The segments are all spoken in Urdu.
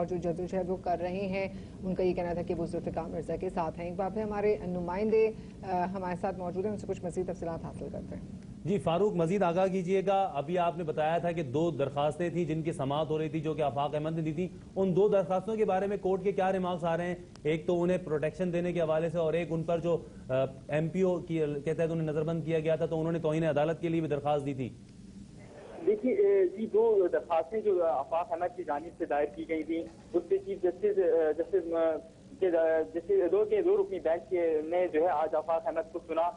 اور جو جدوجہد وہ کر رہے ہیں ان کا یہ کہنا تھا کہ وہ ذوالفقار مرزا کے ساتھ ہیں۔ ایک بار پھر ہمارے نمائندے ہمارے ساتھ موجود ہیں، ان سے کچھ مزید تفصیلات حاصل کرتے ہیں۔ جی فاروق، مزید آگاہ کیجئے گا۔ ابھی آپ نے بتایا تھا کہ 2 درخواستیں تھیں جن کی سماعت ہو رہی تھی جو کہ آفاق احمد نے دی تھی، ان 2 درخواستوں کے بارے میں کورٹ کے کیا ریمارکس آ رہے ہیں؟ ایک تو انہیں پروٹیکشن دینے کے حوالے سے، اور ایک ان پر جو ایم پی او کے تحت انہیں نظر بند کیا گیا تھا تو انہوں نے توہین عدالت کے لیے بھی درخواست دی تھی۔ دیکھیے جی 2 درخواستیں جو آفاق احمد کی جانب سے دائر کی گئی تھیں، اس سے چیف جسٹس کے 2 رکنی بینچ نے جو ہے آج آفاق احمد کو سنا۔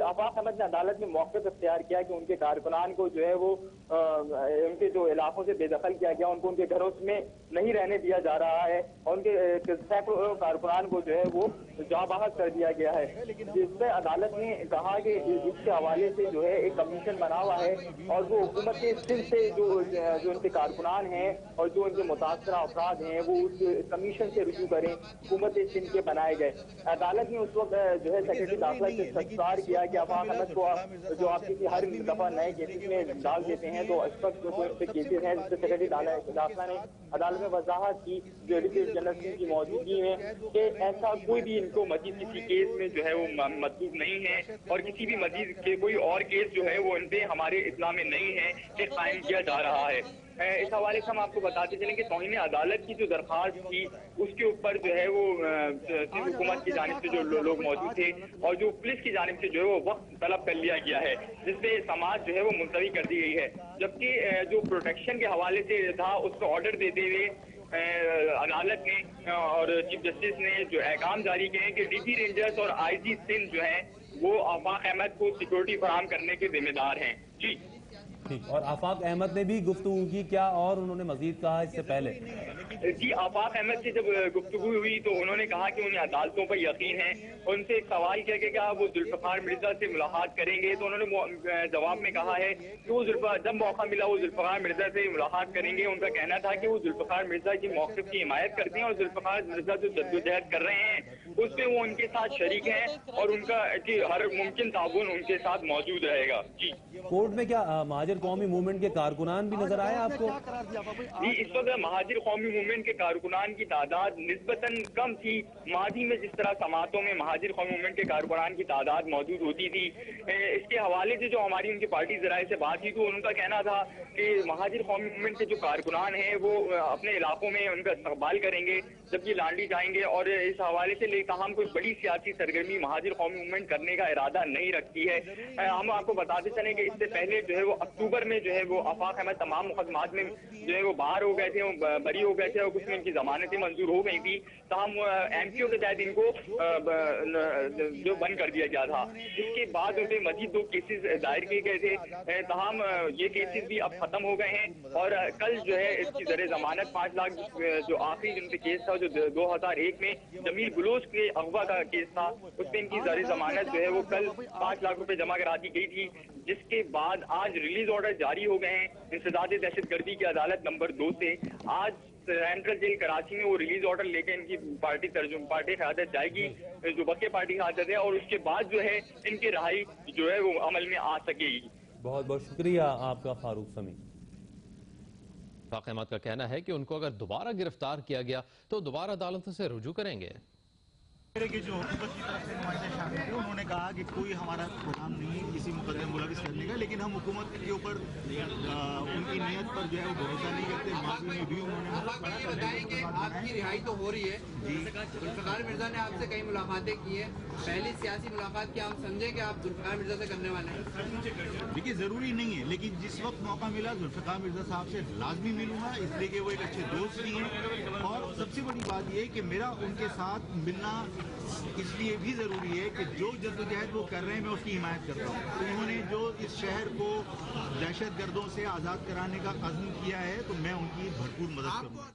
آفاق احمد نے عدالت میں موقف اختیار کیا کہ ان کے کارکنان کو جو ہے وہ ان کے جو علاقوں سے بے دخل کیا گیا، ان کو ان کے گھروں میں نہیں رہنے دیا جا رہا ہے، اور ان کے سینکڑوں کارکنان کو جو ہے وہ جاں بحق کر دیا گیا ہے، جس پہ عدالت نے کہا کہ اس کے حوالے سے جو ہے ایک کمیشن بنا ہوا ہے، اور وہ حکومت سندھ سے جو ان کے کارکنان ہیں اور جو ان کے متاثرہ افراد ہیں وہ اس کمیشن سے رجوع کریں، حکومت سندھ کے بنائے گئے۔ عدالت نے اس وقت جو ہے سیکرٹری داخلہ سے استفسار کیا کہ آفاق احمد کو جو آپ کسی ہر دفعہ نئے کیسز میں ڈال دیتے ہیں، تو اس وقت جو کیسز ہیں جس سے سیکرٹری داخلہ نے عدالت میں وضاحت کی جو ایڈوکیٹ جنرل سنگھ کی موجودگی میں کہ ایسا کوئی بھی ان کو مزید کسی کیس میں جو ہے وہ مطلوب نہیں ہے، اور کسی بھی مزید کے کوئی اور کیس جو ہے وہ ان پہ ہمارے اطلاع میں نہیں ہے کہ قائم کیا جا رہا ہے۔ اس حوالے سے ہم آپ کو بتاتے چلیں کہ توہین عدالت کی جو درخواست تھی اس کے اوپر جو ہے وہ سندھ حکومت کی جانب سے جو لوگ موجود تھے اور جو پولیس کی جانب سے جو ہے وہ وقت طلب کر لیا گیا ہے، جس پہ سماعت جو ہے وہ ملتوی کر دی گئی ہے، جبکہ جو پروٹیکشن کے حوالے سے تھا اس کو آرڈر دیتے ہوئے عدالت نے اور چیف جسٹس نے جو احکام جاری کیے ہیں کہ ڈی پی رینجرز اور آئی جی سندھ جو ہیں وہ آفاق احمد کو سیکورٹی فراہم کرنے کے ذمہ دار ہیں۔ جی ٹھیک، اور آفاق احمد نے بھی گفتگو کی کیا اور انہوں نے مزید کہا اس سے پہلے؟ جی آفاق احمد سے جب گفتگو ہوئی تو انہوں نے کہا کہ انہیں عدالتوں پر یقین ہے، ان سے ایک سوال کیا کہ کیا وہ ذوالفقار مرزا سے ملاقات کریں گے، تو انہوں نے جواب میں کہا ہے کہ وہ جب موقع ملا وہ ذوالفقار مرزا سے ملاقات کریں گے۔ ان کا کہنا تھا کہ وہ ذوالفقار مرزا کی موقف کی حمایت کرتے ہیں اور ذوالفقار مرزا جو جدوجہد کر رہے ہیں اس میں وہ ان کے ساتھ شریک ہیں اور ان کا ہر ممکن تعاون ان کے ساتھ موجود رہے گا۔ جی کورٹ میں کیا مہاجر قومی موومنٹ کے کارکنان بھی نظر آئے آپ کو؟ جی اس وقت مہاجر قومی موومنٹ کے کارکنان کی تعداد نسبتاً کم تھی۔ ماضی میں جس طرح سماعتوں میں مہاجر قومی موومنٹ کے کارکنان کی تعداد موجود ہوتی تھی، اس کے حوالے سے جو ہماری ان کی پارٹی ذرائع سے بات کی تو ان کا کہنا تھا کہ مہاجر قومی موومنٹ کے جو کارکنان ہیں وہ اپنے علاقوں میں ان کا استقبال کریں گے جبکہ لانڈی جائیں گے، اور اس حوالے سے لے تاہم کوئی بڑی سیاسی سرگرمی مہاجر قومی موومنٹ کرنے کا ارادہ نہیں رکھتی ہے۔ ہم آپ کو بتاتے چلیں کہ اس سے پہلے جو ہے وہ اکتوبر میں جو ہے وہ آفاق احمد تمام مقدمات میں جو ہے وہ باہر ہو گئے تھے، بری ہو گئے تھے اور کچھ میں ان کی ضمانتیں منظور ہو گئی تھی، تاہم ایم پی او کے تحت ان کو جو بند کر دیا گیا تھا۔ اس کے بعد ان پہ مزید 2 کیسز دائر کیے گئے تھے، تاہم یہ کیسز بھی اب ختم ہو گئے ہیں، اور کل جو ہے اس کی زر ضمانت 5 لاکھ جو آخری جن پہ کیس تھا جو 2001 میں جمیل بلوچ کے اغوا کا کیس تھا، اس پہ ان کی زر ضمانت جو ہے وہ کل 5 لاکھ روپے جمع کرا دی گئی تھی، جس کے بعد آج ریلیز آرڈر جاری ہو گئے ہیں انسداد دہشت گردی کی عدالت نمبر 2 سے۔ آج سینٹرل جیل کراچی میں وہ ریلیز آرڈر لے کے ان کی پارٹی قیادت جائے گی جو بقیہ پارٹی قیادت ہے، اور اس کے بعد جو ہے ان کی رہائی جو ہے وہ عمل میں آ سکے گی۔ بہت بہت شکریہ آپ کا فاروق سمیع۔ آفاق احمد کا کہنا ہے کہ ان کو اگر دوبارہ گرفتار کیا گیا تو دوبارہ عدالت سے رجوع کریں گے۔ کہ جو حکومت کی طرف سے نمائندے شامل تھے انہوں نے کہا کہ کوئی ہمارا پروگرام نہیں ہے کسی مقدمے ملوث کرنے کا، لیکن ہم حکومت کے اوپر ان کی نیت پر جو ہے وہ بھروسہ نہیں کرتے۔ ماضی میں بھی انہوں نے بتائیں کہ آپ کی رہائی تو ہو رہی ہے، ذوالفقار مرزا نے آپ سے کئی ملاقاتیں کی ہیں، پہلی سیاسی ملاقات کیا ہم سمجھیں کہ آپ ذوالفقار مرزا سے کرنے والے ہیں؟ دیکھیے ضروری نہیں ہے، لیکن جس وقت موقع ملا ذوالفقار مرزا صاحب سے لازمی ملوں گا، اس لیے کہ وہ ایک اچھے دوست بھی ہیں، اور سب سے بڑی بات یہ ہے کہ میرا ان کے ساتھ ملنا اس لیے بھی ضروری ہے کہ جو جدوجہد وہ کر رہے ہیں میں اس کی حمایت کرتا ہوں۔ انہوں نے جو اس شہر کو دہشت گردوں سے آزاد کرانے کا عزم کیا ہے تو میں ان کی بھرپور مدد کروں گا۔